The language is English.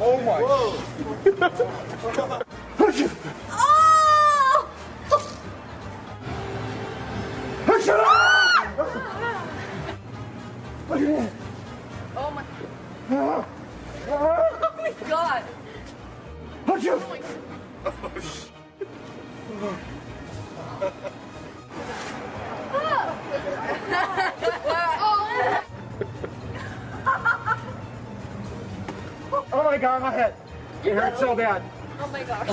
Oh my. Oh my. Oh my god. Oh my. Oh my god, my head. It hurts so bad. Oh my gosh.